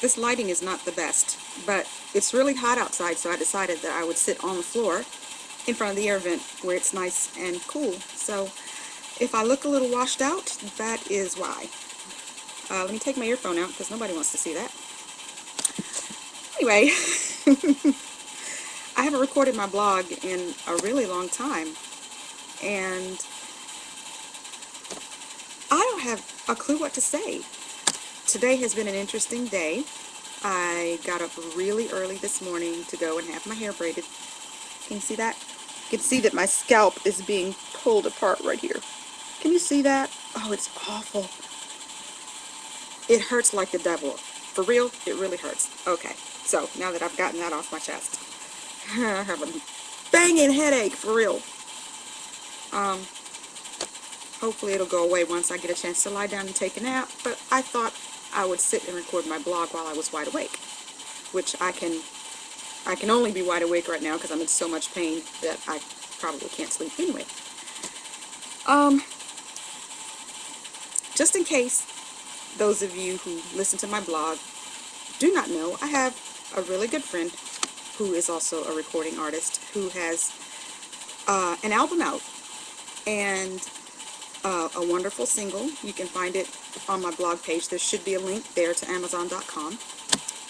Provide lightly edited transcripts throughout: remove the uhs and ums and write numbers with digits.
This lighting is not the best, but it's really hot outside, so I decided that I would sit on the floor in front of the air vent where it's nice and cool. So if I look a little washed out, that is why. Let me take my earphone out because nobody wants to see that. Anyway, I haven't recorded my blog in a really long time, and I don't have a clue what to say. Today has been an interesting day. I got up really early this morning to go and have my hair braided. Can you see that? You can see that my scalp is being pulled apart right here. Can you see that? Oh, it's awful. It hurts like the devil. For real, it really hurts. Okay, so now that I've gotten that off my chest, I have a banging headache, for real. Hopefully it'll go away once I get a chance to lie down and take a nap, but I thought I would sit and record my blog while I was wide awake, which I can only be wide awake right now because I'm in so much pain that I probably can't sleep anyway. Just in case those of you who listen to my blog do not know, I have a really good friend who is also a recording artist who has an album out and a wonderful single. You can find it on my blog page. There should be a link there to Amazon.com.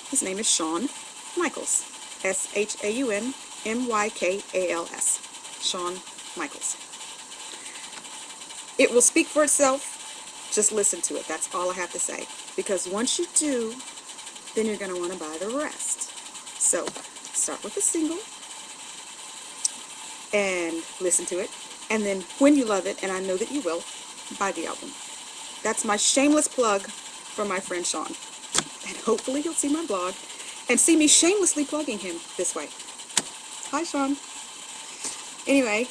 His name is Shawn Michaels. ShawnMykals. Shawn Michaels. It will speak for itself. Just listen to it. That's all I have to say. Because once you do, then you're going to want to buy the rest. So, start with the single and listen to it. And then when you love it, and I know that you will, buy the album. That's my shameless plug for my friend Shawn. And hopefully he'll see my blog and see me shamelessly plugging him this way. Hi, Shawn. Anyway,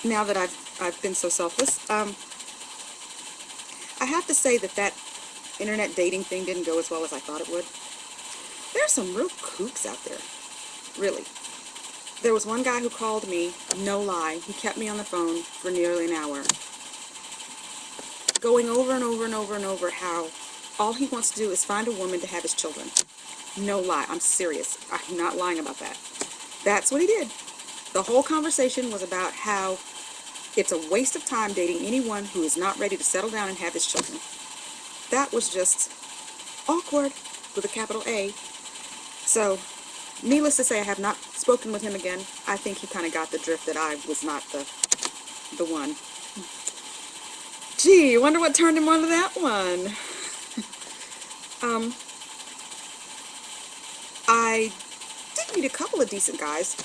now that I've been so selfless, I have to say that internet dating thing didn't go as well as I thought it would. There's some real kooks out there, really. There was one guy who called me, no lie, he kept me on the phone for nearly an hour, going over and over and over and over how all he wants to do is find a woman to have his children. No lie, I'm serious. I'm not lying about that. That's what he did. The whole conversation was about how it's a waste of time dating anyone who is not ready to settle down and have his children. That was just awkward, with a capital A. So, needless to say, I have not spoken with him again. I think he kind of got the drift that I was not the one. Gee, I wonder what turned him onto that one. I did meet a couple of decent guys.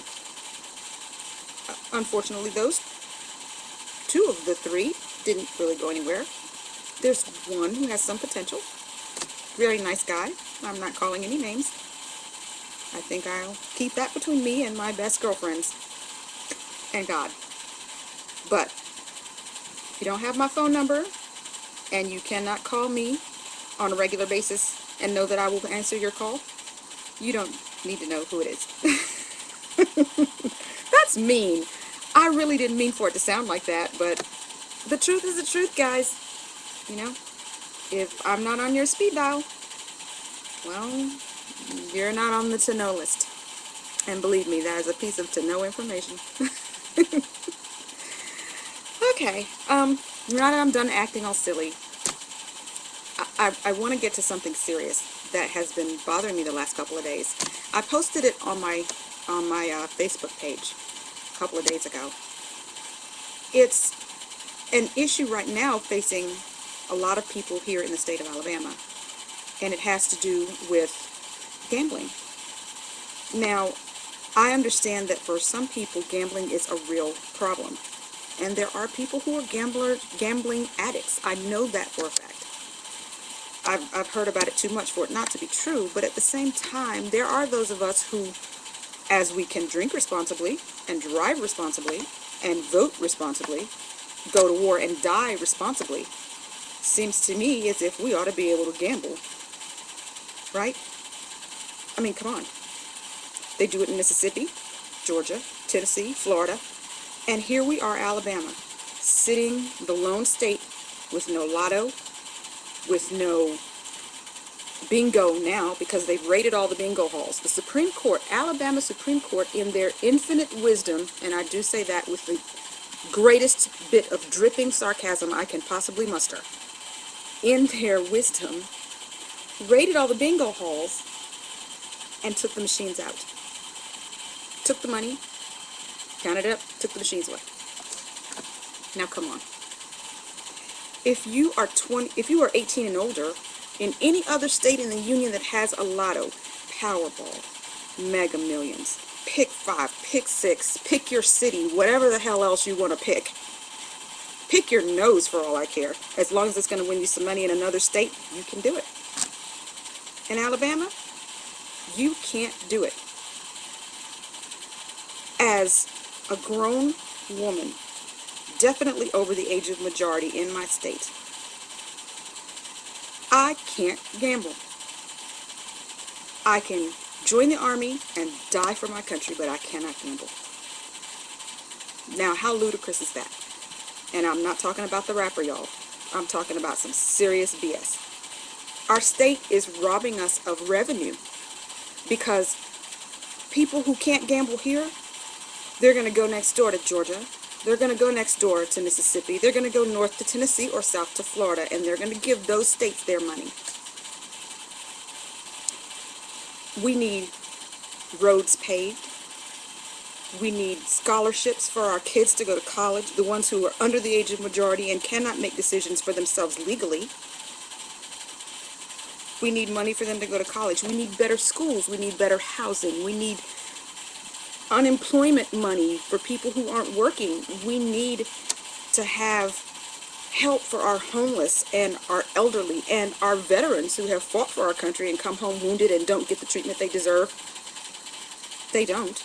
Unfortunately, those two of the three didn't really go anywhere. There's one who has some potential. Very nice guy. I'm not calling any names. I think I'll keep that between me and my best girlfriends and God. But if you don't have my phone number and you cannot call me on a regular basis and know that I will answer your call, you don't need to know who it is. That's mean. I really didn't mean for it to sound like that, but the truth is the truth, guys. You know, if I'm not on your speed dial, well, you're not on the to-know list. And believe me, that is a piece of to-know information. Okay, now that I'm done acting all silly, I want to get to something serious that has been bothering me the last couple of days. I posted it on my Facebook page a couple of days ago. It's an issue right now facing a lot of people here in the state of Alabama, and it has to do with gambling. Now, I understand that for some people, gambling is a real problem, and there are people who are gambling addicts. I know that for a fact. I've heard about it too much for it not to be true, but at the same time, there are those of us who, as we can drink responsibly, and drive responsibly, and vote responsibly, go to war and die responsibly, seems to me as if we ought to be able to gamble. Right? I mean, come on. They do it in Mississippi, Georgia, Tennessee, Florida, and here we are, Alabama, sitting the lone state with no lotto, with no bingo now because they've raided all the bingo halls. The Supreme Court, Alabama Supreme Court, in their infinite wisdom, and I do say that with the greatest bit of dripping sarcasm I can possibly muster, in their wisdom, raided all the bingo halls and took the machines out. Took the money, counted it up, took the machines away. Now come on. If you are 18 and older, in any other state in the union that has a lotto, Powerball, Mega Millions, pick 5, pick 6, pick your city, whatever the hell else you want to pick. Pick your nose for all I care. As long as it's going to win you some money in another state, you can do it. In Alabama, you can't do it. As a grown woman, definitely over the age of majority in my state, I can't gamble. I can join the army and die for my country, but I cannot gamble. Now, how ludicrous is that? And I'm not talking about the rapper, y'all. I'm talking about some serious BS. Our state is robbing us of revenue because people who can't gamble here, they're going to go next door to Georgia. They're going to go next door to Mississippi. They're going to go north to Tennessee or south to Florida, and they're going to give those states their money. We need roads paved. We need scholarships for our kids to go to college, the ones who are under the age of majority and cannot make decisions for themselves legally. We need money for them to go to college. We need better schools. We need better housing. We need unemployment money for people who aren't working. We need to have help for our homeless and our elderly and our veterans who have fought for our country and come home wounded and don't get the treatment they deserve. They don't.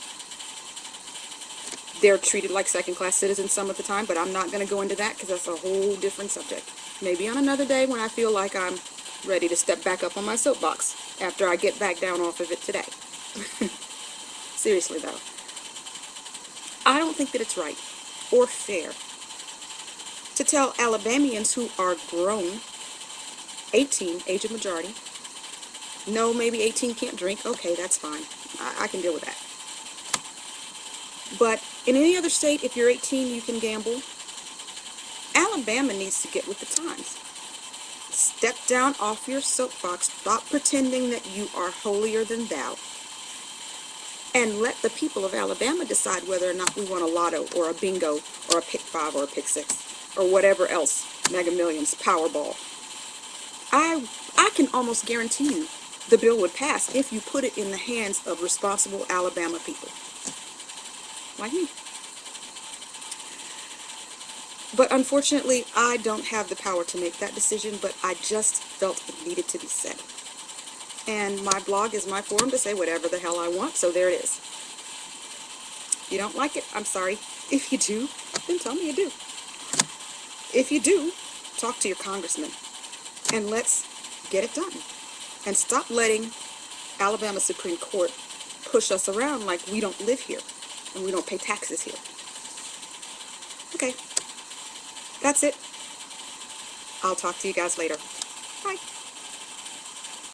They're treated like second-class citizens some of the time, but I'm not going to go into that because that's a whole different subject. Maybe on another day when I feel like I'm ready to step back up on my soapbox after I get back down off of it today. Seriously, though. I don't think that it's right or fair to tell Alabamians who are grown, 18, age of majority, no, maybe 18 can't drink, okay, that's fine. I can deal with that. But in any other state, if you're 18, you can gamble. Alabama needs to get with the times. Step down off your soapbox, stop pretending that you are holier than thou, and let the people of Alabama decide whether or not we want a lotto or a bingo or a pick 5 or a pick 6 or whatever else, Mega Millions, Powerball. I can almost guarantee you the bill would pass if you put it in the hands of responsible Alabama people like me. But unfortunately, I don't have the power to make that decision, but I just felt it needed to be said. And my blog is my forum to say whatever the hell I want, so there it is. If you don't like it, I'm sorry. If you do, then tell me you do. If you do, talk to your congressman, and let's get it done. And stop letting Alabama Supreme Court push us around like we don't live here, and we don't pay taxes here. Okay, that's it. I'll talk to you guys later. Bye.